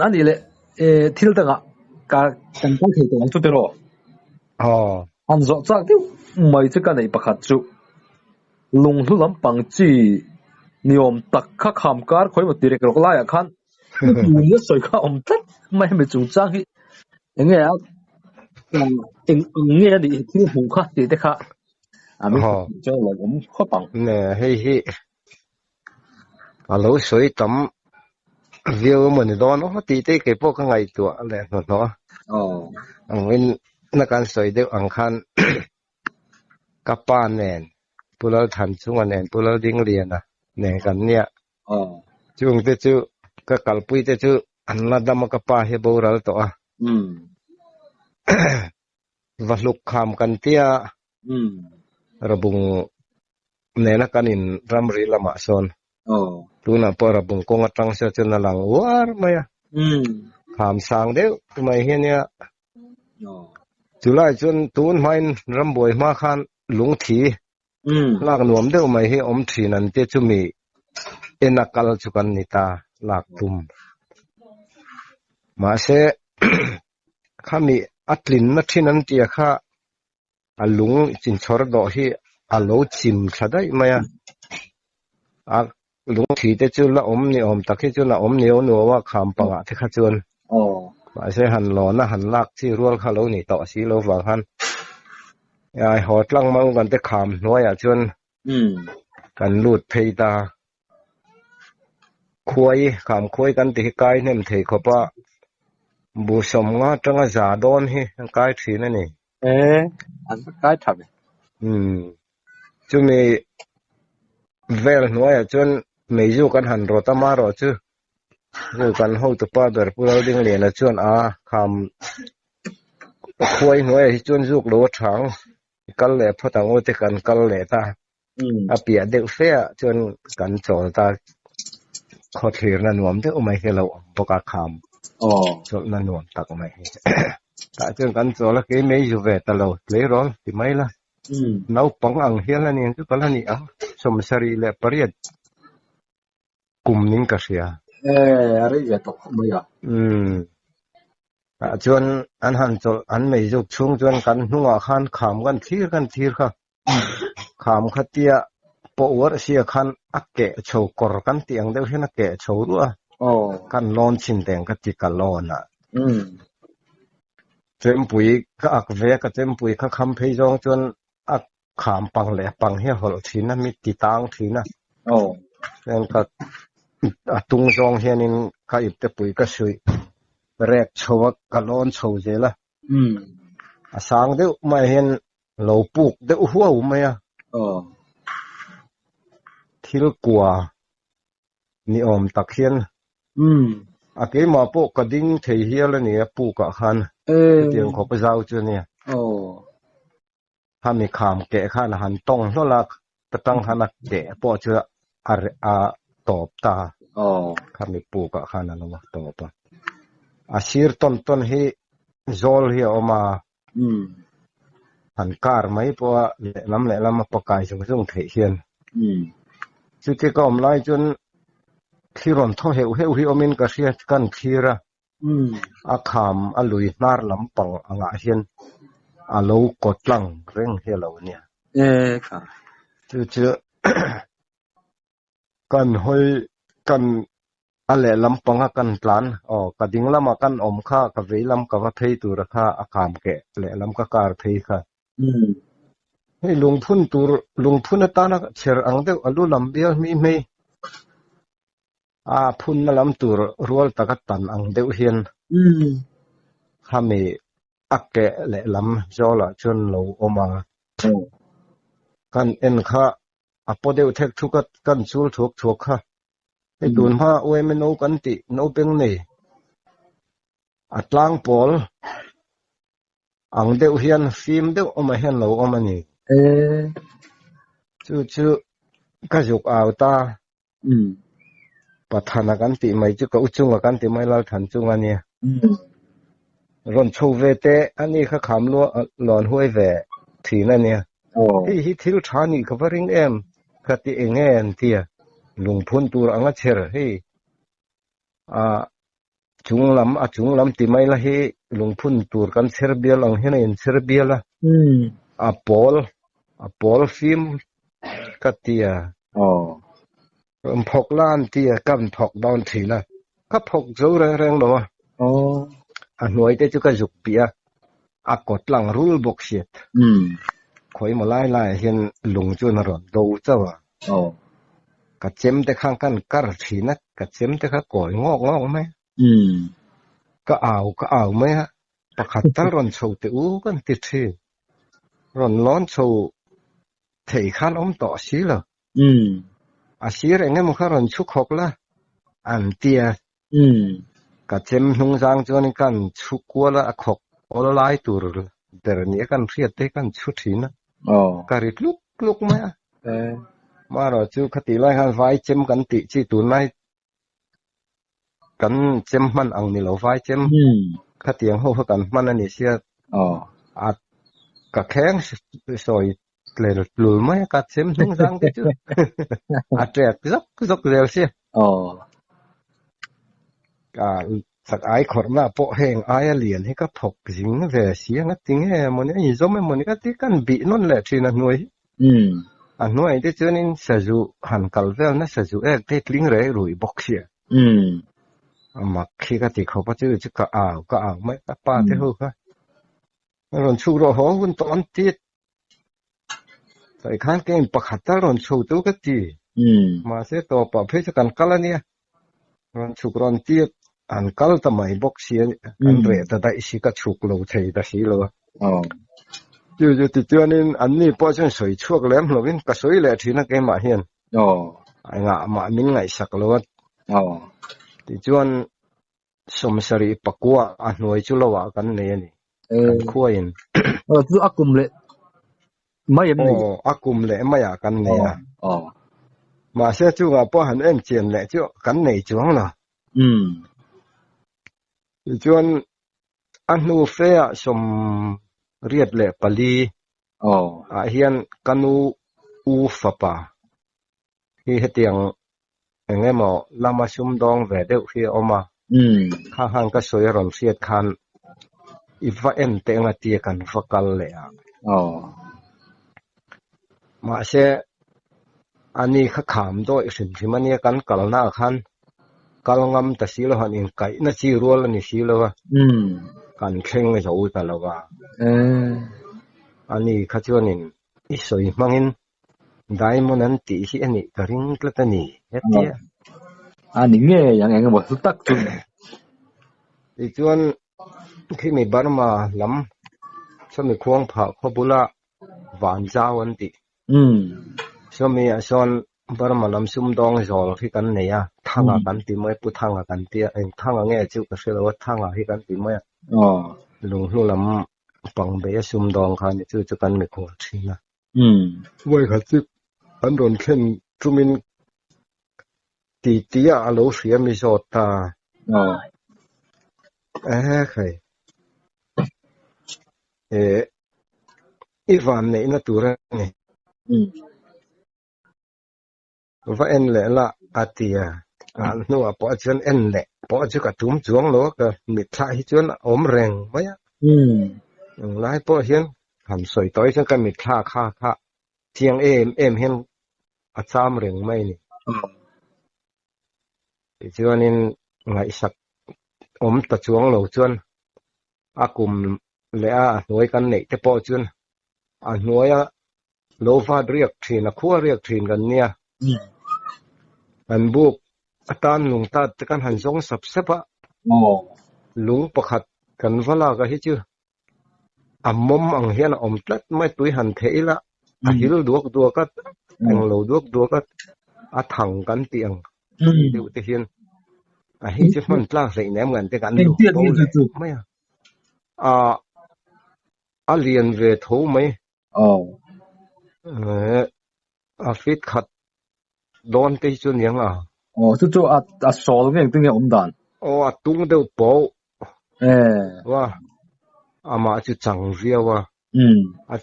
อันนี้เลยที่เราตั้งการตั้งใจที่จะลงทุนเท่าอ๋ออันนี้จากที่ไม่จะกันในประคัตจุลงทุนลำปังจีนิยมตักข้าคำการคอยมาตีเรื่องกลายขันอยู่เนี่ยสวยข้าอมทัดไม่จุงจ้างที่ยังไงอ่ะอย่างเงี้ยดิที่หูข้าตีเด็กข้าไม่อ๋อเจ้าหลงข้าปังเนี่ยให้เราสวยตั้มวิวเหมือนโดนเขาตีเตะเก็บพวกข้างในตัวอะไรเนาะอ๋ออันนี้นักการสวยเดียวอังคันกับป้าแนนพวกเราทันช่วงแนนพวกเราดิ้งเรียนนะแนนกันเนี่ยอ๋อช่วงเตจูก็กลปุยเตจูอันละดำกับป้าเฮบูรัลตัววัลุกคำกันเตียระบุงเนนักกันินรำรีละมาซอนดูนะพอระบุงกงตังเสียจนนังวาร์มายคำสั่งเดียวทำไมเฮียเนี่ยจุลัยจนตูนไม่รำบวยมาขันหลงทีลากหนวมเดียวไม่เฮียอมทีนันเตจุมีเอ็นักกัลจุกันนิตาลากตุมมาเสข้ามีอัตลินนัทที่นันเตียข้าอัลลุงจินชอร์ดอฮีอัลโลจิมชะได้ไหมอ่ะลุงทีเตจุละอมนี่อมตะกี้จุละอมเนี่ยวนัวว่าคำปังอ่ะที่ข้าจวนมาเสหันหลอนนะหันลากที่รัวข้าโลนี่ต่อสีโลฟังหันยายหอดลังมังกันแต่คำน้อยอ่ะจวนกันลูดเพยตาคุยคำคุยกันที่กายเนี่ยมันเทขบว่าบุษมงาจังอาจาดอนฮีกายทีนั่นนี่อันกายทำจุมีเวลหน่วยจนไม่อยู่กันหันรถมารอจูอยู่กันห้องตุปาดร์พวกเราดิ้งเลียนจนคำคุยหน่วยจนยุกโลถังกันเล่พอต่างโอติกันกันเล่ตาเปียเด็กเฟียจนกันโจตาขอถือนันวมเด็กไม่ให้เราปกคำจนนันวมตักไม่ให้แต่จนกันโจแล้วก็ไม่อยู่เวทตลอดเลยร้อนที่ไม่ละน้าปังอังเฮียแล้วนี่จุกันแล้วนี่สมศรีเล่ปริยกุมนิ่งก็เสียอะไรอย่างตกไม่อ่ะจนอันหันโจอันไม่ยุกช่วงจนกันหัวขันขำกันทีค่ะขำขัดเตียปวดเสียขันอักเกะโชกรกันเตียงเดียวเห็นอักเกะโชรัวกันนอนชินแดงกัติกันลอนเต็มปุ๋ยก็อักเวก็เต็มปุ๋ยก็คำเพยจงจนอักขามปังแหล่ปังเฮียหอลทีนะมีติตังทีนะแล้วก็ตุงจงเฮียนินก็อิบแต่ปุ๋ยก็ช่วยแรกโชวก็ลอนโชว์เจละสางเดียวไม่เห็นเหลาปุกเดียวหัวอุ่มไหมที่ละกลัวนี่อมตะเคียนอาเกมาปกกระดิ่งเทียแล้วเนี่ยปูกะคันเตียงขบเจ้าเจเนี่ยถ้ามีขามแกะข้านหันต้องนั่นละตั้งหันแกะปอเชื่อตอบตาถ้ามีปูกะคันนั่นวะตอบชีรต้นให้โจลเฮียออกมาหันการไหมเพราะล้ำมาประกายส่งเทียนสุดที่ก็อมไล่จนที่รอนท่อเหวฮิอมินก็เสียกันทีระอาขามอลุยนาร์ลำปังอ่างเฮียนอาลูกดลังเร่งเฮลาเนี่ยค่ะชื่อกันหอยกันอะไรลำปังกันปลานกระดิ่งลำกันอมข้ากระเวลำกับเพยตัวราคาอาขามแกะและลำกการเพยค่ะให้ลุงพุ่นตัวลุงพุ่นตานักเชื่ออังเดียวอลูลำเบียมีไม่พุ่นลำตัวรัวตะกัดตันอังเดียวเฮียนทำให้อักเกะและลำจอละจนเราออกมากันเอ็นค่ะพอเดียวเทคทุกกันสู้ถูกค่ะให้ดูนผ้าอวยไม่โนกันติโนเป็นนี่อัดล้างปอลอังเดียวเฮียนฟิล์มเดียวออกมาเห็นเราออกมานี่ชื่อก็จุกเอาตาปัฒนากันติไม่จุกอุจุงกันติไม่เล่าทันจุงอันนี้รอนโชเวเตอันนี้ข้าขำลัวหลอนห้วยแหวทีนั่นเนี่ยที่ทิลชานี่เขาพริงคติเองเทียลุงพ้นตัวอังเชอร์ chung lam ti mai la he lungphun tur kan Serbia lang he in Serbia la Paul film katia phok lan tia kan phok down thi la ka phok zo reng lo nuai te chu ka juk pia kot lang rule book shit khoi mo lai hian lung chu na ron do chawa ka chem te khang kan kar thi na ka chem te kha koi ngok mai ka aw mai pakhat ta ron chho te u kan ti thi ron lon chho thei khan to si lo sir engem kha ron chu khok la an tia ka chem hnung jang chuan kan chu kwa la khok ol lai tur der ni kan riat te kan chu thina ka rit luk mai ma ro chu khati lai han vai chem kan ti chi tu nai kan chem man ang ni lo vai chem khatiang ho kan man ani sia ka kheng soi le lul mai ka chem hnung jang te chu trek zok rel sia sak ai khorna po heng ai lian he ka phok jing ve sia nga ting he mon ni zo me mon ka ti kan bi non le thina nuai nuai te chunin saju han kalvel na saju ek te tling re rui bok sia mà khi ka ti kho pa chu ka aw mai ka pa te ho ka ron chu ro ho hun ton ti sai khan ke pakhat ta ron chu tu ka ti mà se to pa phe kan kalania ron chu ron ti an kal ta mai bok sia an re ta dai si ka chuk lo thei da si lo ju ti chuanin an ni po chen soi chuak lem lovin ka soi le thina ke ma hian ai nga ma min ngai sak lo ti chuan somsari pakua a hnuai chu lowa kan nei ani kan khuain chu akum le mai em nei akum le maya kan nei ma se chu nga po han en chen le chu kan nei chuang la ti chuan a hnu fe a som riat le pali a hian kanu u fapa hi hetiang engemaw lama sum dong ve deuh hi oma hang ka soi ron siat khan iwa en te nga tia kan vakal le ma se ani kha kham do isin thimania kan kalna khan kalngam ta silo han in kai na chi rol ani silo kan thleng zo ta lawa ani kha chuanin isoi mangin diamond an ti hi ani karing tlatani hetia ani nge yang engemaw chu tak chu ti chuan khi mi Burma lam somi khuang pha khobula van jaw an ti somi ason Burma lam sum dong zol khi kan neya thanga kan ti mai pu thanga kan ti en thanga nge chu ka selo thanga hi kan ti mai lung hlu lam pang be sum dong khan chu kan mi khol thina voi kha chi an ron khen tumin ti tia alo sia mi zota khai Ivan này na tura này và en lẽ là atia nó bỏ chân en lẽ bỏ chứ cả túm chuông lỗ cả mịt thay chân ốm rèn mấy lái bỏ hiền hàm soi tối chân cái mịt kha chiang em hiền cham rèn mấy nè cho nên ngày sắc ốm ta chuông lỗ chân akum lẽ nuôi căn này cái bỏ chân nuôi lô pha riêng thì là khua riêng thì gần nia anh buộc tan lùng ta cái hành giống sập sấp á lùng bạc hạt cần phải là cái chứ mồm ăn hiền tết mấy túi hành thế là hiểu đuốc cái anh lầu đuốc cái thằng cắn tiền điều thế hiền hết chứ mình là dạy ném gần cái cắn lầu mấy liền về thấu mấy fit khát đón cái chuyện nhàng chú sổ cái tiếng nghe đàn tung đều bộ wa mà chú chẳng riêng wa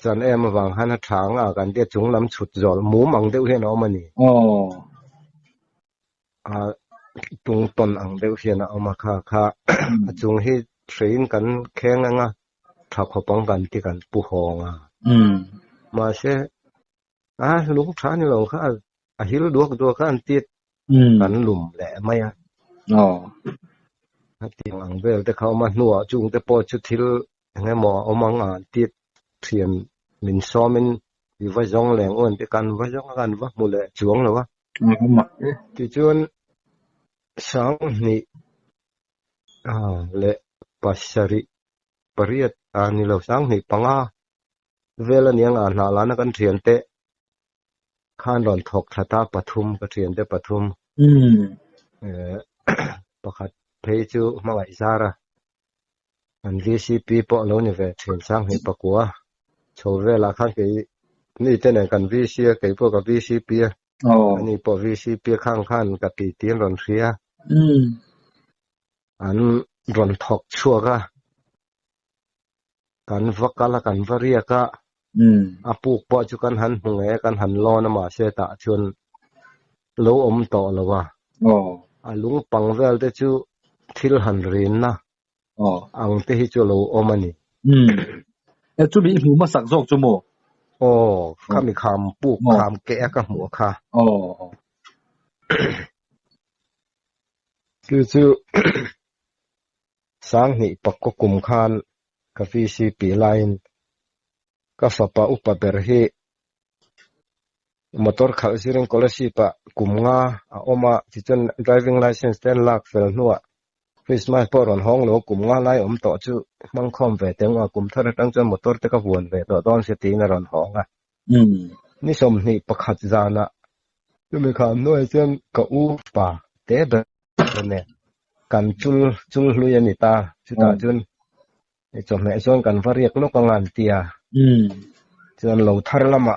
chân em vàng hắn tháng gần đây chúng lắm chụt rồi múa măng đều hiện nó mà nè tung ton ang deuh hian a awm a kha a chung hi train kan kheng anga thak hopang kan ti kan pu honga ma se lung tha ni lo kha a hil duak duak kan tit kan lum le mai a tiang ang vel te khau ma nuwa chung te po chu thil nge mo omanga tit thian min somin i va jong leng on te kan va jong kan va mu le chuang lo wa ti chuan sang ni le pasari pariat ani lo sang ni panga vela niang a na la na kan thian te khan ron thok thata pathum ka thian te pathum pakhat phei chu mangai zara an VCP po lo ni ve thian sang ni pakua chhovela khan ke ni te ne kan VC ke po ka VCP ani po VCP khang khan ka pi tin ron thria an ron thok chuaga kan vakala kan varia ka apuk po chu kan han hunge kan han lo na ma se ta chun lo om to lowa alung pangvel te chu thil han rin na ang te hi chu lo omani e chu bi hu ma sak jok chu mo khami kham puk kham ke ka mu kha chu sang ni pakko kum khan ka VCP line ka fapa upa berhi motor khal siring kolasi pa kumnga a oma chichen driving license 10 lakh fel nuwa Christmas poron hong lo kumnga lai om to chu mangkhom ve tengwa kum thar tang chan motor te ka huan ve to don se ti na ron honga ni som ni pakhat zana tumi kham noi chen ka u pa te be ne kan chul hluyani ta chuta chun e chom me zon kan variak lo ka ngan tia chuan lo thar lama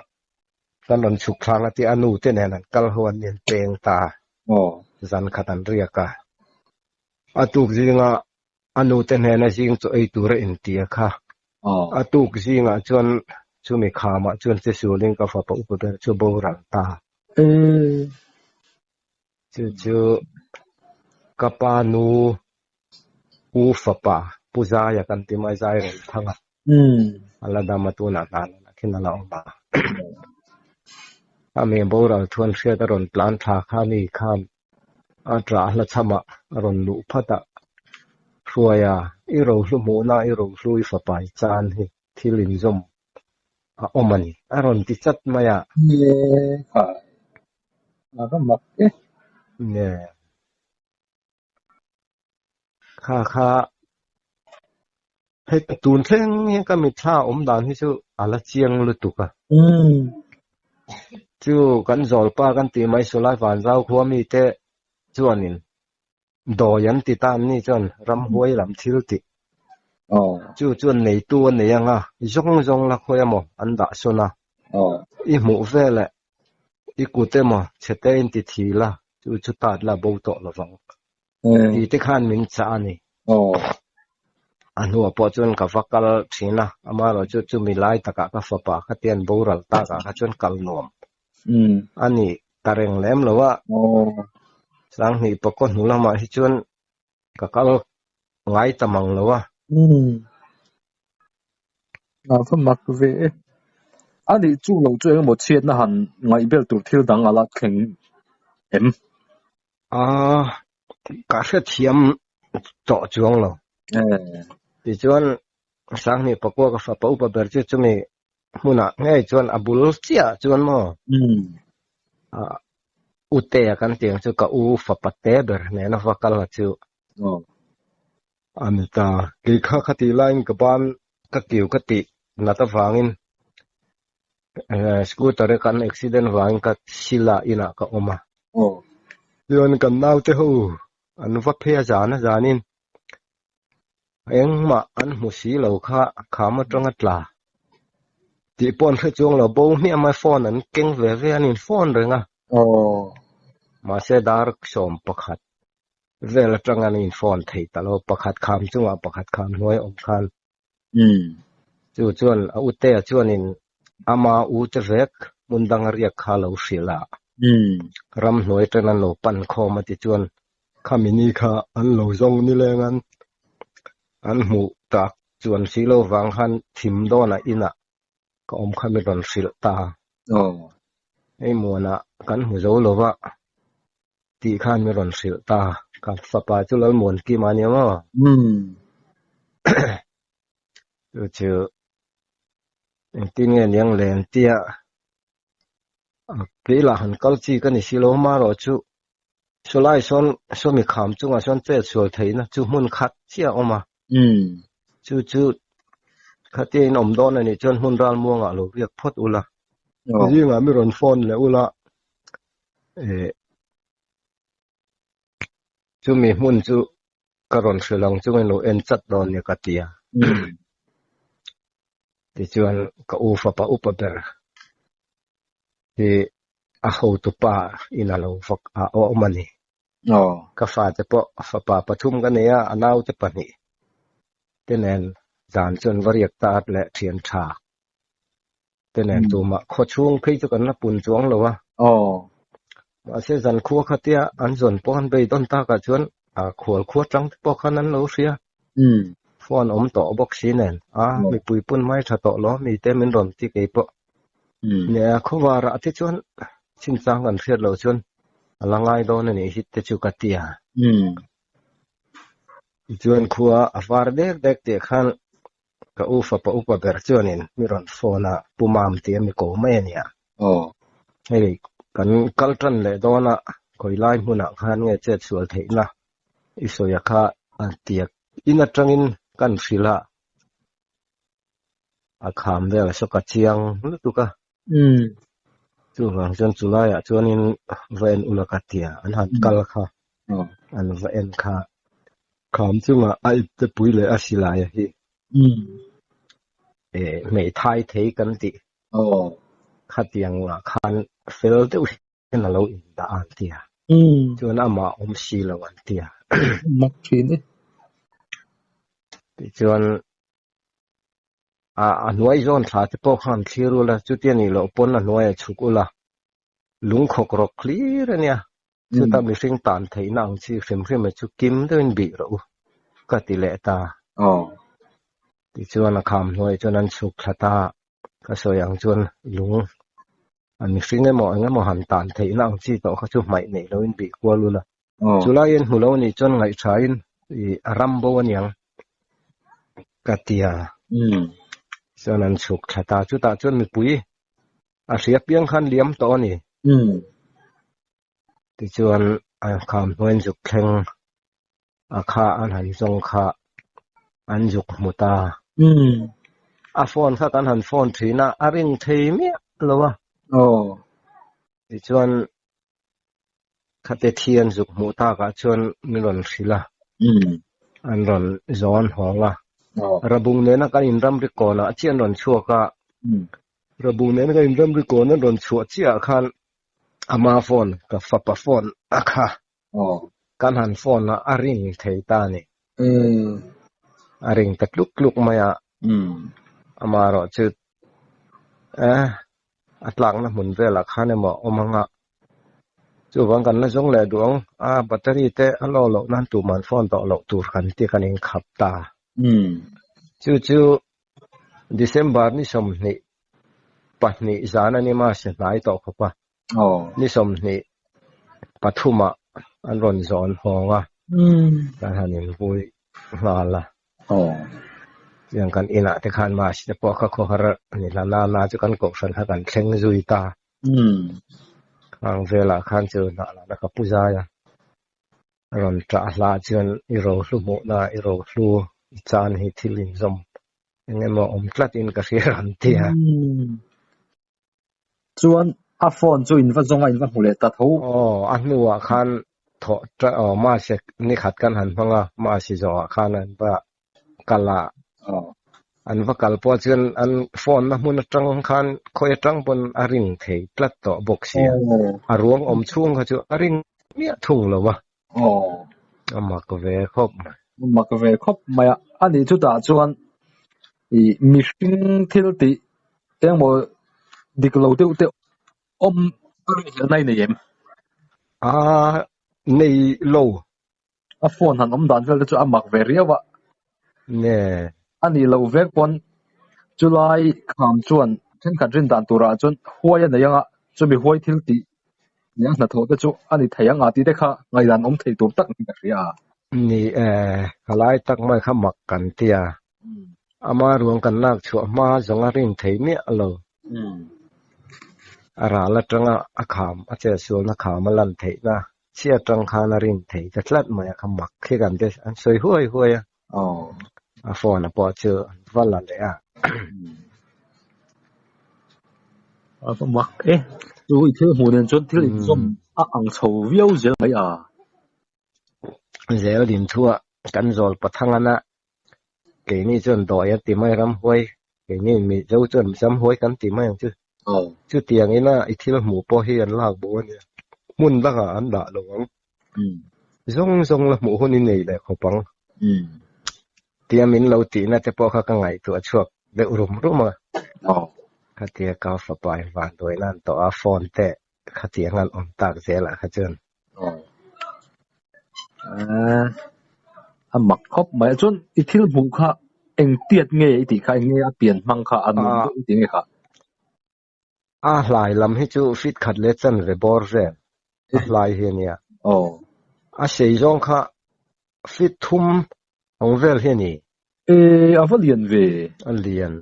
kan ron chuk thlang ati anu te ne nan kal huan nin peng ta zan khatan riaka atuk zinga anu te ne na jing chu ei tur in tia kha atuk zinga chuan chumi khama chuan che suling ka fa pa uper chu bo ran ta chu kapanu u fapa puja ya kan ti mai zai ren thanga ala da matuna ta na khinala ba ami boral thon hria ta ron plan tha khani kham atra la chama ron lu phata ruaya i ro hlu mu na i ro hlui fapa chan hi thilin zom a omani aron ti chat maya ka mak ne kha he tun thleng he ka mi tha om dan hi chu ala chiang lu tuka chu kan zol pa kan ti mai solai van zau khuami te chuanin do yan ti tan ni chon ram huai lam thil ti chuan nei tu nei anga zong la khoya mo an da sona i mu vele i kute mo chete in ti thila chu tat la bo to la wang ti te khan min cha ani anu po chuan ka vakal thina ama ro chu mi lai taka ka fapa kha tian boral ta ka chuan kal nom ani tareng lem lowa sang ni pokon hulama hi chuan ka kal ngai tamang lowa fa mak ve ani chu lo chu mo chiat na han ngai bel tur thil dang ala kheng ka hre thiam to chuang lo ti chuan sang ni pokwa ka fa pau pa ber chu mi huna ngai chuan abul chia chuan mo ute kan tiang chu ka u fa pate ber ne na vakal la chu amita ki kha khati line ka ban ka kiu ka ti na ta wangin scooter kan accident wang ka sila ina ka oma yon kan nau te ho an va phea jana janin engma an musi lo kha ma tanga tla ti pon kha chung lo bo mi ma phone an keng ve anin phone renga ma se dar som pakhat vel tanga nin phone thei ta lo pakhat kham chunga pakhat kham noi om khan chuan a ute chuanin ama u te vek mundang riak kha lo sila ram noi tana lo pan khoma ti chuan Kamini kha an lo zong ni lengan an mu tak chuan silo wang han thim do na ina ka om khami ron sil ta ei muana kan hu zo lova ti khan mi ron sil ta ka fapa chu lal mon ki mani ma chu tin nge niang len tia ke la han kal chi kan silo ma ro chu solai son so mi kham chunga son che chul theina chu mun khat chia oma chu khati nom don ani chon hun ral muanga lo riak phot ula jinga mi ron phone le ula chu mi mun chu karon shrilang chu lo en chat don ni katia ti chuan ka u fa pa upa ber ti a ho tu pa ina lo fak a o mani ka fa te po fa pa pathum ka neya anau te pani tenen zan chon variak ta le thian tha tenen tu ma kho chung phei chu kan na pun chuang lo wa ma se zan khu khatia an zon pon be don ta ka chuan a khol khu tang po khan an lo ria phone om to box nen mi pui pun mai tha to lo mi te min ron ti ke po ne khowara ati chuan chin chang kan riat lo chuan alangai don ani hit te chu katia chuan khuwa afar dek te khan ka ufa pa upa ber chuanin mi ron phone a pumam te mi ko mai ania hei kan kaltran le dona koilai huna khan nge che chul theina isoya kha tiak ina tangin kan sila a kham vel so ka chiang lutuka chu wang jon chulaya chuanin ven ulakatia an han kal kha an ven kha kham chunga ai te puile asilaya hi mei thai thei kan ti khatiang la khan fel te na lo in da an tia chuan ama om si lo an tia mak thin chuan a nuai zon tha te po khan thiru la chu tian ni lo pon na nuai chukula lung khok rok clear ania chu ta mi sing tan thei nang chi hrem hrem chu kim den bi ro ka ti le ta ti chuan a kham nuai chuan an chuk thata ka soyang chuan lung an mi sing emo han tan thei nang chi to kha chu mai nei lo in bi kwalula chulai en hulo ni chuan ngai thain i rambo aniang katia chuan an chuk thata chu ta chuan mi pui a hriat piang khan liam to ni ti chuan a kham hnoin juk thleng a kha an han zong kha an juk muta a phone kha kan han phone thina a ring thei mi lowa ti chuan khate thian juk muta ka chuan mi ron hrila an ron zon honga rabung ne na kan in ram ri ko na chian ron chuaka rabung ne na kan in ram ri ko na ron chua chia khan ama phone ka fapa phone akha kan han phone na a ring thei ta ni a ring ta kluk maya ama ro chu atlang na mun vela khan emo omanga chu wang kan na jong le duang battery te alo lo nan tu man phone to lo tur kan ti kan in khap ta chu December ni som ni pahni zana ni ma se nai to khopa ni som ni pathuma an ron zon honga kan hanin pui hlala yang kan ina te khan ma se po kha kho har ni la na chu kan ko san ha kan thleng zui ta ang vela khan chu na ka puja ya ron tra la chuan i ro hlu mo na i ro hlu chan hi thilin zom engemaw om tlatin ka hriran tia chuan a phone chu in va zonga in va hule ta tho a hnuwa khan tho tra ma se ni khat kan han hmanga ma si zo khan an ba kala an va kal po chuan an phone na mun atang khan khoi atang pon a ring thei tlat to boxia a ruang om chung kha chu a ring mia thung lowa ama ko ve khop maya ani chu ta chuan i mihring thil ti engmaw diklo te om nai nei em nei lo a phone han om dan vel chu a mak ve riawa nè ani lo vek pon July kham chuan then kan rin dan tura chun huai na yanga chu mi huai thil ti nya na tho te chu ani thayanga ti te kha ngai dan om thei tur tak ni ka ria ni halai tak mai kha mak kan tia ama ruang kan nak chu ma zonga rin thei mi alo ara la tanga akham ache sul na kham lan thei na chia tang khana rin thei ka tlat mai kha mak khi kan de an soi huai huai a phone a po chu vala le a a mak chu i thil hu nen chun thil in som a ang chho viau zel mai zel din thua kan zol pathangana ke ni chon doi ti mai ram huai ke ni mi zo chon sam huai kan ti mai chu chu tiang ina I thil mu po hi an lak bo ni mun la ga an da lo zong la mu hun ni nei le khopang tiamin lo ti na te po kha ka ngai tu achuak le urum ruma kha tia ka fa pai van doi nan to a phone te kha tia ngal om tak zela kha chen a mak khop mai chun I thil mu kha eng tiat nge ti kha nge a pian mang kha an ti nge kha a hlai lam hi chu fit khat le chan re bor re a hlai hi nia a sei zong kha fit thum ong vel hi ni a va lian ve a lian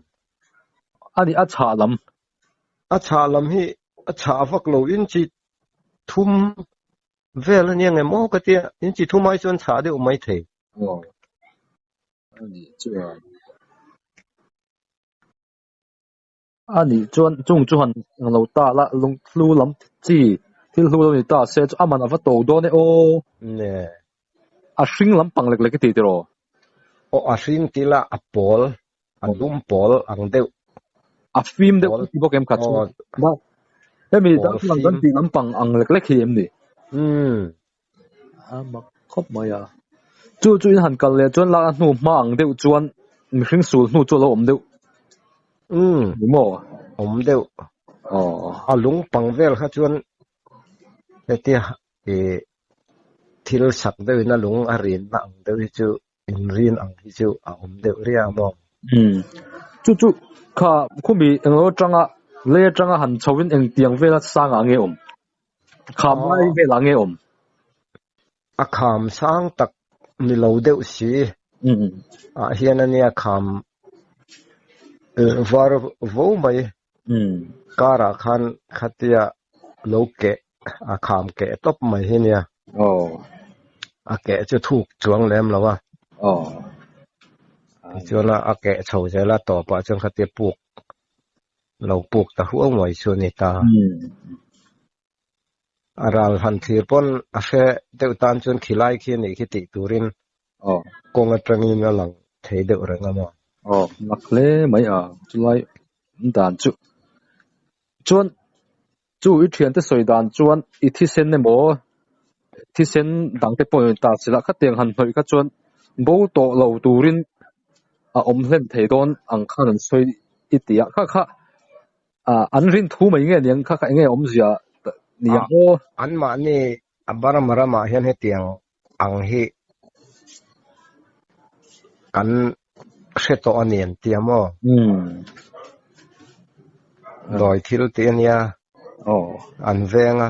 ani a cha lam hi a cha vak lo in chi thum vel ni nge mo ka tia in chi thum mai chon cha de mai thei ani chu ani chuan chung chu han lo ta la lung hlu lam chi thil hlu ni ta se chu aman ava to do ne ne a hring lam pang lek lek ti ro a hring ti la a pol a dum pol ang deuh a film de ki bo kem kha chu ba emi da lang dan ti lam pang ang lek lek hi em ni ma khop ma ya chu in han kal le chuan la hnu ma ang deuh chuan mi hring sul hnu chu lo om deuh mo om deuh a lung pang vel kha chuan tia thil sak deuh na lung a rin na ang deuh chu in rin ang hi chu a om deuh ria mo chu kha khumi englo tanga le tanga han chawin eng tiang vela sanga nge kham mai vela nge a kham sang tak ni lo deuh si a hian ania kham var vo mai kara khan khatia lo ke a kham ke top mai hi nia a ke chu thuk chuang lem lawa chuana a ke chho zela to pa chung khatia puk lo puk ta hu ngoi chu ni ta aral han thir pon a fe deuh tan chun khilai khi ni khi ti turin konga trangin na lang thei deuh ranga mo makle mai chulai dan chu chuan chu I thian te soi dan chuan I thi sen ne mo thi sen dang te point ta sila kha teng han hnoi kha chuan bo to lo turin a om hlem thei don ang khan an soi itia kha an rin thu mai nge niang kha nge om zia nia an ma ni abara mara ma hian he tiang ang hi kan hreto anian tiamo doi thil ti ania an venga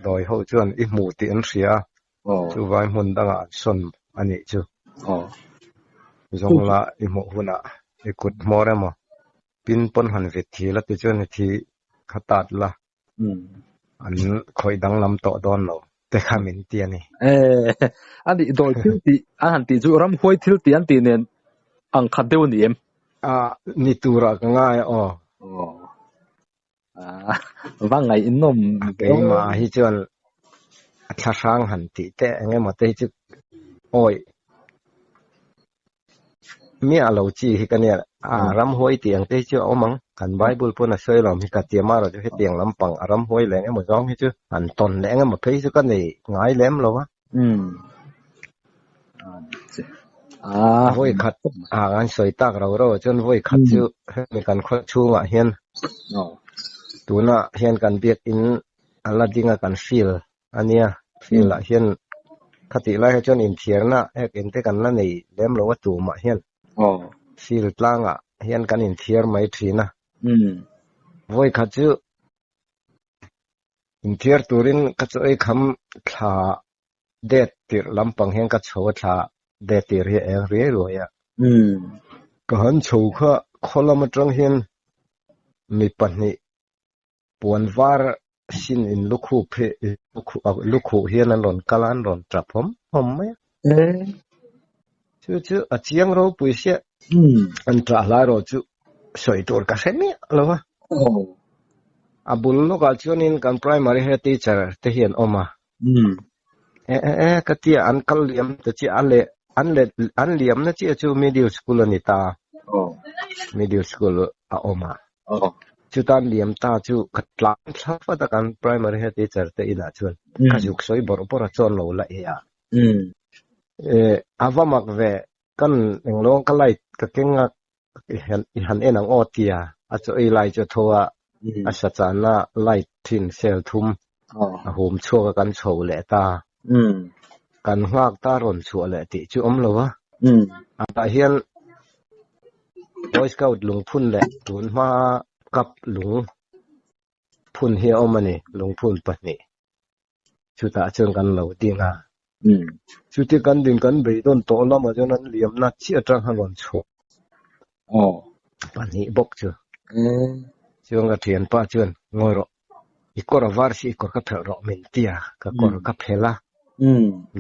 doi ho chuan I mu ti an ria chu vai mun danga son ani chu zongla I mu huna I kut more mo pin pon han ve thi la ti chuan thi khatat la an khoi dang lam to don lo te khamin ti ani ani doi thil ti an han ti chu ram hoi thil ti an ti nen ang khat deu ni em ni tura ka ngai vangai innom ke ma hi chuan a thla sang han ti te enge ma te chu oi mi a lo chi hi kania ram hoi tiang te chu omang kan bible pona soi lam hi ka tiama ro he tiang lam pang ram hoi leng emo jong hi chu an ton le enge ma phei chu kan nei ngai lem lo wa voi khat an soi tak ro chon voi khat chu mi kan kho chu nga hian tuna hian kan biak in ala dinga kan feel ania feel la hian คติไล่ให้จนอินเทียร์นะเอ็นเตกันนั่นนี่เลี้ยมลงว่าตัวมาเฮียนสิลตลางอ่ะเฮียนกันอินเทียร์ไม่ทีนะไว้ขัดจูอินเทียร์ตัวรินก็จะไอ้คำท่าเด็ดติดลำปังเฮียนก็โชว์ท่าเด็ดติดเรียเรียรวยอ่ะก็หันโชว์ข้าคนละมาจังเฮียนมีปัญหาปวนวาร์สินอินลูกคู่เพลูกคู่เฮียนนั่นหล่นกลานหล่นจับผมไหมชื่ออาเจียงเราปุยเสียอันตราลายเราจู่สวยตัวกันเส้นนี้หรอวะอาบุลลูกอาจจะนินกัน primary head teacher เทียนออกมาก็ที่อันกัลเลียมแต่ที่อันเลียมนั่นที่จู่ middle school นี่ตา middle school ออกมาจู่ตอนเลียมตาจู่กัดหลังทับว่ากัน primary head teacher เทียนชวนก็จุกสวยบริบทจนเราละเอียอาว่ามักเวกันเองลงก็ไล่ก็เก่งหันเอ็นังออตียอาจจะไล่จะทัวอาชจานะไล่ทิ้งเซลทุ่มหุ่มชัวกันโฉวเลตากันหากตาร่นชัวเลติจู่อมเลยวะอาตาเฮียนโอยสเกาหลงพุ่นแหละตุนมากับหลงพุ่นเฮียอมันนี่หลงพุ่นปันนี่จู่ตาเชิงกันเหล่าดีงาชุดที่กันดึงกันไปต้นโตแล้วมาจนนั้นเหลี่ยมนัดเชี่ยจังหันวันโฉปันนี้บอกเจอช่วงกระเทียนป้าเชิญงอยรออีกคนละวาร์สิอีกคนก็เถอะรอเมนเตียก็คนก็เพล่า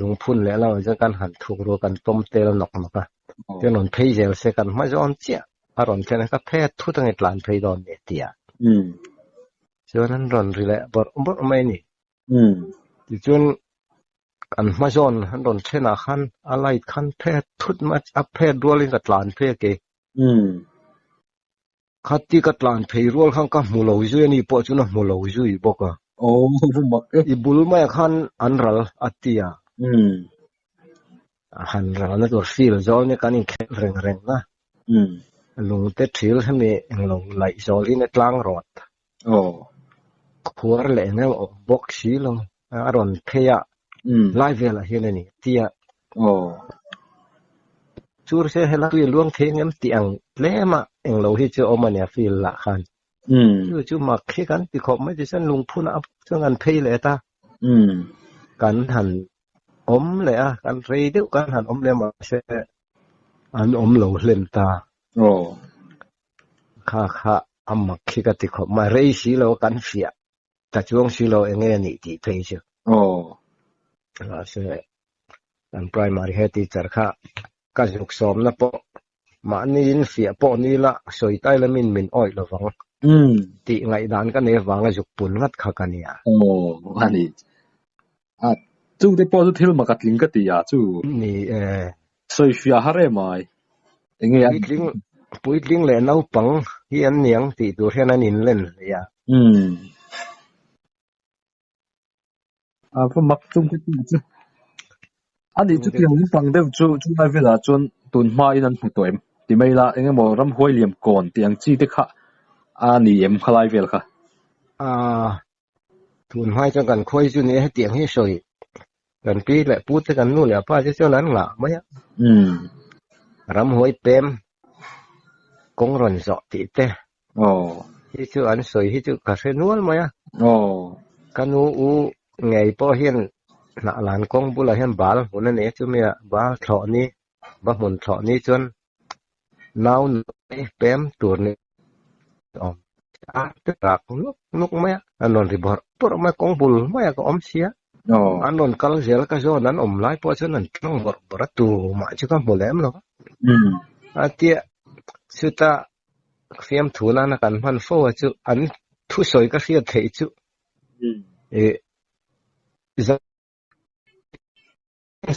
ลุงพุ่นแล้วเราจะกันหันถูกรัวกันต้มเตลนกมาค่ะจนนนเพย์เจลเสกันไม่จอนเจียอารมณ์เช่นนั้นก็เพย์ทุกตั้งแต่หลานเพย์ดอนเนตียช่วงนั้นรอนรีแลบอกไม่นี่จนกันมาจอนฮันโดนเชนาขันอะไรขันเพศทุดมาอัพเพศรัวลิงกัดลานเพศเกขัดที่กัดลานเพศรัวขันก็มูลวิจุยนี่ปอจุนะมูลวิจุยบอกอ่ะโอ้อีบุลไม่ขันอันรัลอัตติยาอันรัลนั่นตัวฟิลจอลเนี่ยกันอิงแข็งแรงนะลงเตทิลให้มีลงไหลจอลนี่กลางรถโอ้ขวดเลยเนี่ยบอกสีลงอารมณ์เพยไล่เวลาเห็นนี่ที่จูร์เสียให้เราอยู่ล่วงเทียงที่อังเล่มาเองเราที่จะเอามาเนี่ยฟิลละคันจู่มาเคียกันที่เขาไม่ได้ฉันลงพุ่นอัพช่วงงานเพย์เลยตากันหันอมเลยอ่ะกันเรียดกันหันอมเลยมาเสียอันอมเราเล่นตาข้าอัมมาเคียกันที่เขามาเรียสีเรากันเสียแต่ช่วงสีเราเองเนี่ยนี่ที่เพย์เชียวเราเสียอัน primary head teacher ค่ะก็ยุกสมนะปะมานี่ยินเสียปอนี่ละสวยใต้ละมินอ้อยละวังตีไงด่านกันเนี่ยวังยุกปุ่นงัดข้ากันเนี่ยโอ้อันนี้จู่ได้ปอจู่ที่เรามากัดลิงกัดตีอ่ะจู่นี่สวยฟิอาฮาร์เร่ไม่เงี้ยปุยลิงเลยน้าปังเฮียนเนียงตีตัวแค่นั้นนินเล่นเลยอ่ะพวกมักจุ่มที่จู่อันนี้จุดที่เราฟังได้จู่ไม่เวลาจนตุนมาอีนั่นผู้ตัวที่ไม่ละเองบอกรำห้วยเหลี่ยมก่อนที่ยังจีได้ค่ะอันนี้เอ็มขลายเวลค่ะตุนห้วยจนกันคุยจุดนี้ให้เตียงให้สวยกันปีแหละพูดกันนู่นแหละป้าจะเจ้านั้นละไม่อะรำห้วยเต็มกงรอนเจาะติเต้ที่ชื่ออันสวยที่ชื่อกระเซนวลไหมอะกันอูไงป้อเห็นนักหลานกงบุหรี่เห็นบาลคนนั้นเองจุเมียบาลเถาะนี้บ้าหมุนเถาะนี้จนน้าวนี่เต็มตัวนี้จะรักนุกไหมอันนั้นที่บอกปรมา กงบุลไม่ก็อมเสียอันนั้นกัลเจลก็จอนั้นอมไล่พอฉะนั้นต้องบรตัวมาจุกันหมดแล้วหรอกอาเตียสุดท้ายเฟียมถูนั่นกันพันโฟจุอันทุสอยก็เสียเทจุ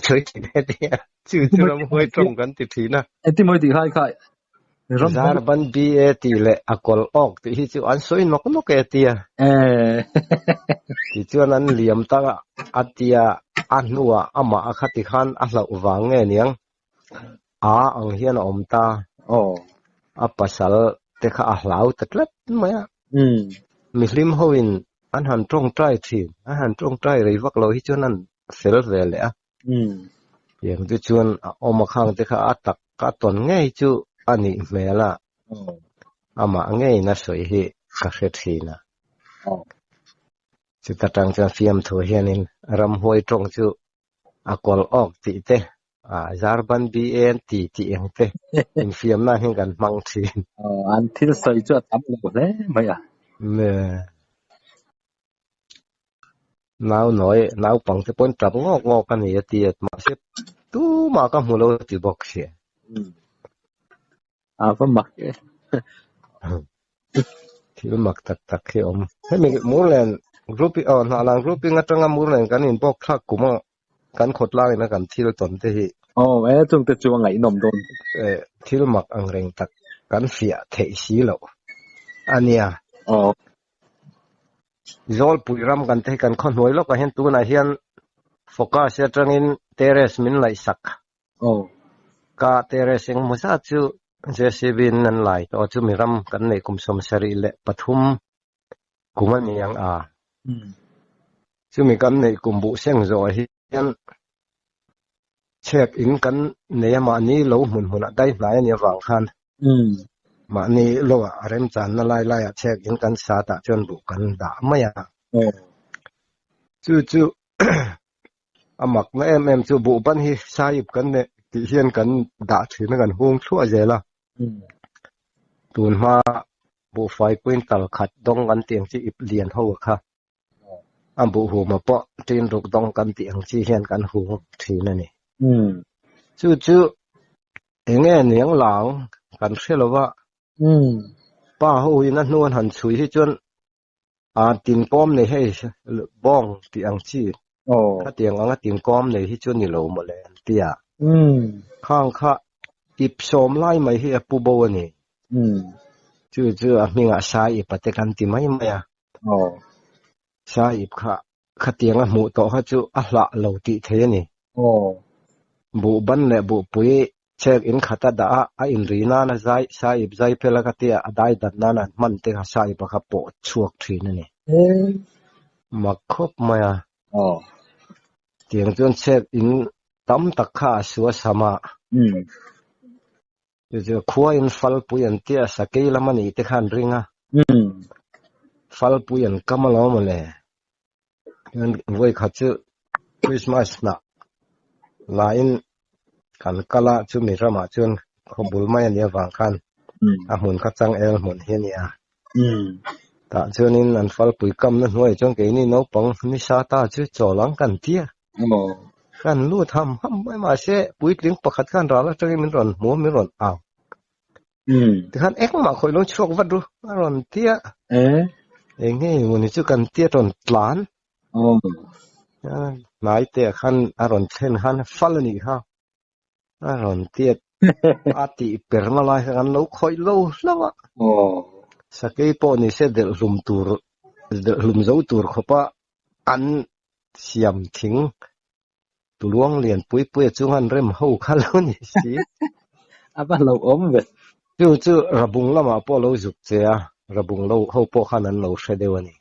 เฉยๆเนี่ยชื่อเราไม่ตรงกันติดทีนะไอ้ที่ไม่ติดใครจาร์บันบีเอตีเละอากอลออกที่ชื่ออันสวยนกเอตีที่ชื่อนั้นเหลี่ยมตาอัตยาอันนัวอามาอคติขันอัลลอฮ์วางเงียงอังเฮียนอมตาอัปปัสลเตค่ะอัลลาวตะกลัดไหมมิสลิมฮวินอันหันตรงใจทีอันหันตรงใจเลยว่าเราที่ชื่อนั้นเซลเวลเลย อย่างที่ชวนออกมาข้างที่เขาอัดตักก็ตอนง่ายจูอันนี้แม่ละอามาง่ายนะสวยที่กระเทียนะจุดตั้งจะฟิล์มถั่วเฮียนินรำห้วยตรงจูกอลออกตีเตจาร์บันบีเอ็นตีเองเตอินฟิล์มนั่งเห็นกันมังทีอันที่สวยจูทำหมดเลยไม่อะหนาวหน่อยหนาวปังจะปนจับงอกกันนี่ตีมาเสียตู้มาก็หัวเราตีบอกเสียก็หมักที่หมักตักเขียวให้มีมูลเลนรูปหน้าหลังรูปงัดจังมูลเลนกันอินบอกทักกูมากันขดล่างนะกันที่เราตนที่จงจะจวงไงนมโดนที่หมักอังเรงตักกันเสียเทสีเราอันเนี้ยZol puiram kan te kan khon hoi lo ka hen tu na hian focus atangin terrace min lai sak ka terrace eng musa chu JCB nan lai to chu miram kan nei kum som sari le pathum kumani yang chu mi kan nei kum bu seng zo hian check in kan nei ma ni lo mun hun dai lai ni wang khan mà ni lo rem chan na lai check in kan sa ta chon bu kan da ma ya chu amak na em chu bu ban hi saip kan ne ti hian kan da thina kan hung thua je la tun ma bu fai quintal khat dong kan tiang chi ip lian ho kha bu hu ma po tin ruk dong kan tiang chi hian kan hu thina ni chu enge niang lao kan khelawa pa ho ina nuan han chui hi chon tin pom nei hei bong ti ang chi ka tiang anga tin kom nei hi chon ni lo mo le tia khang kha ip som lai mai hi pu bo ni chu a minga sai ipate kan ti mai ya sai ip kha tiang a mu to ha chu a hla lo ti the ni bu ban le bu pui check in khata da a in rina na sai ip zai pela ka tia adai dan na na man te ha sai pa kha po chuak thin ni ma khop maya tiang chon check in tam tak kha suwa sama je khuwa in fal puyan tia sakei lamani te khan ringa fal puyan kamalo mole yan voi khachu Christmas na lain kan kala chu mi rama chun khobul mai ania wang khan mun kha chang el mun hiania ta chunin an fal pui kam na hnuai chong ke ni no pang ni sa ta chu cholang kan tia kan lu tham ham mai ma se pui tling pakhat kan ra la tang min ron mu mi ron aw ti khan ek ma khoi long chok wat ru ron tia nge mun chu kan tia ron tlan nai te khan aron chen khan fal ni ha aron tia ati perna lai kan lo khoi lo lawa sakei po ni se del lum zo tur khopa an siam thing tuluang lian pui chungan rem ho khalo ni si apa lo om ve chu rabung lama po lo zuk che rabung lo ho po khan an lo shedewani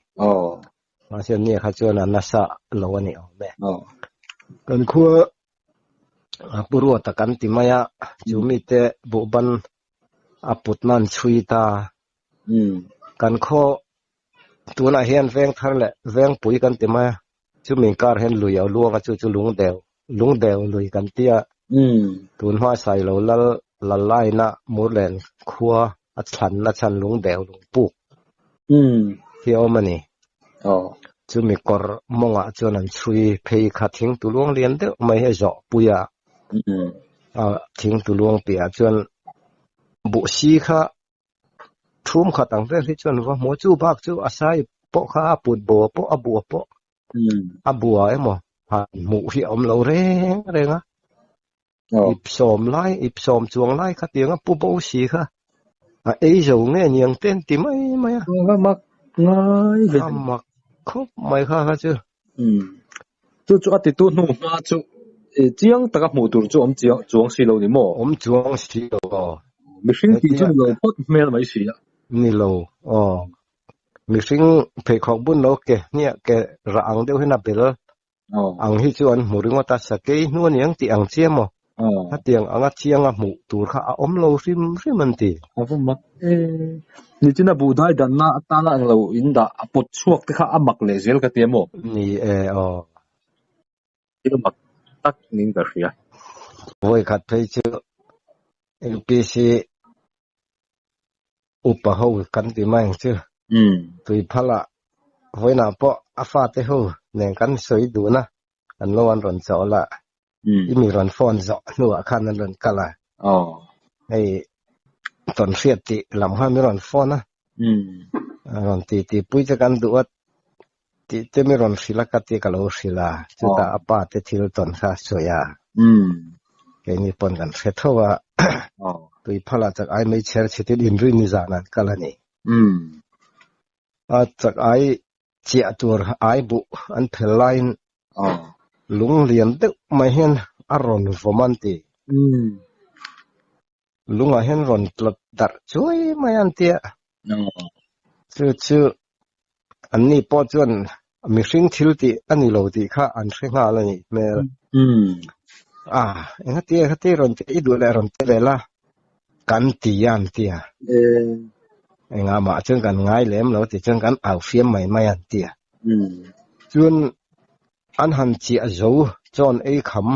ma se ni kha chona nasa lo ani me kan khua purwa takan timaya chumi te buban aputnan chuita kan kho tuna hian veng thar le veng pui kan timaya chumi kar hen luya luanga chu lung dew lui kan tia tun hwa sai lo lalai na murlen khua a chan na chan lung dew lung pu hi omani chumi kor monga chuan chui phei kha thing tu luang lian de mai he zo puya thing tu luang pia chuan bu si kha thum kha tang te hi chuan wa mo chu bak chu asai po kha put bo po abu po abua emo ha mu hi om lo renga ip som chuang lai kha tianga pu bo si kha ei zo nge niang ten ti mai mak ngai ve mak khop mai kha chứ chu ati tu nu ma chu chiang taka mu tur chu om chiang chuang si lo ni mo om chuang si lo mi hring ti chu lo pot mel mai si ni lo mi hring phei khok bun lo ke nia ke ra ang deu hina bel ang hi chu an muringa ta sakei nuan yang ti ang chiamo ha tiang anga chianga mu tur kha a om lo rim an ti avum mak ni china budai dan na atana ang lo inda apot chuak te kha amak le zel ka tiamo ni ilo mak tak ning ka ria voi khat phei chu LPC upa ho kan ti mai chu tui phala voina po afa te ho nen kan soi du na an lo an ron chaw la imi ron phone zo nu a khan an ron kala ei ton fiat ti lam ha mi ron phone na ron ti pui cha kan duat ti te mi ron sila ka ti kalo sila chu ta apa te thil ton sa soya ke ni pon kan se thowa tui phala chak ai mai cher chitin in ri ni za nan kala ni a chak ai chia tur ai bu an phelain lung lian de mai hen aron vomanti lunga hen ron tlot dar chui mai an tia chu anni po chuan mi hring thil ti ani lo ti kha an hrenga la ni me enga ti ron ti du le ron te la kan ti yan tia enga ma chen kan ngai lem lo ti chen kan au fiam mai an tia chuan an han chi a zo chon ei kham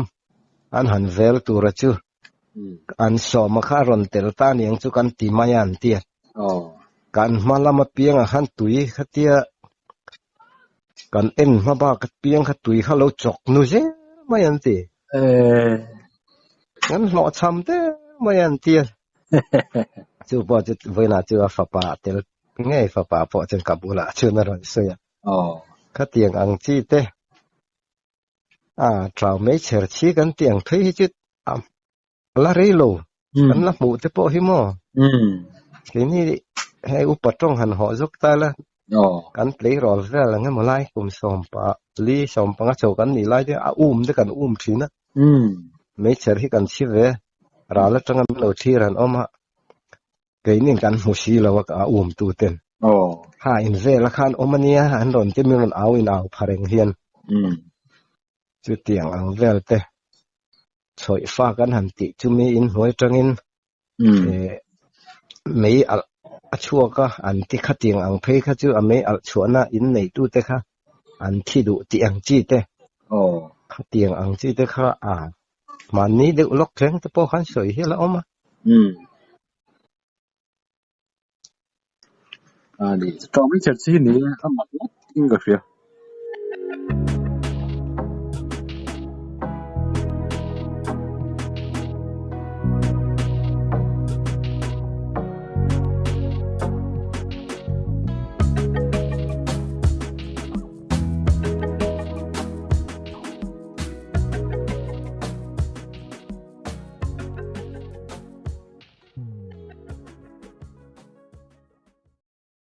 an han vel tu ra chu an so ma kha ron tel ta niang chu kan ti mai an tia kan malama piang a han tui khatia kan en ma ba ka piang kha tui kha lo chok nu je mai an ti kan lo cham te mai an tia chu po chu voina chu fa pa tel ngai fa pa po chen kabula chu na ron se ya kha tiang ang chi te trao mấy cher chi kan tiang thei hi chu la rei lo kan la mu te po hi mo ke ni he upatong han ho zok ta la kan play rol ra la ngai mo lai kum som pa li som pa nga chau kan ni lai de de kan thina mấy cher hi kan chi ve ra la tang am lo thi ran oma ke ni kan mu si lo wa ka tu ten ha in ve la khan omania an ron te mi ron au in au phareng hian chu tiang ang vel te choi fa kan han ti chu mi in hoi tangin mei al achua ka an ti kha tiang ang phei kha chu a mei al chuana in nei tu te kha an thi du ti ang chi te kha tiang ang chi te kha ma ni de lok theng te po khan soi hi la oma đi trao mấy chặt chi ni amak in ka ria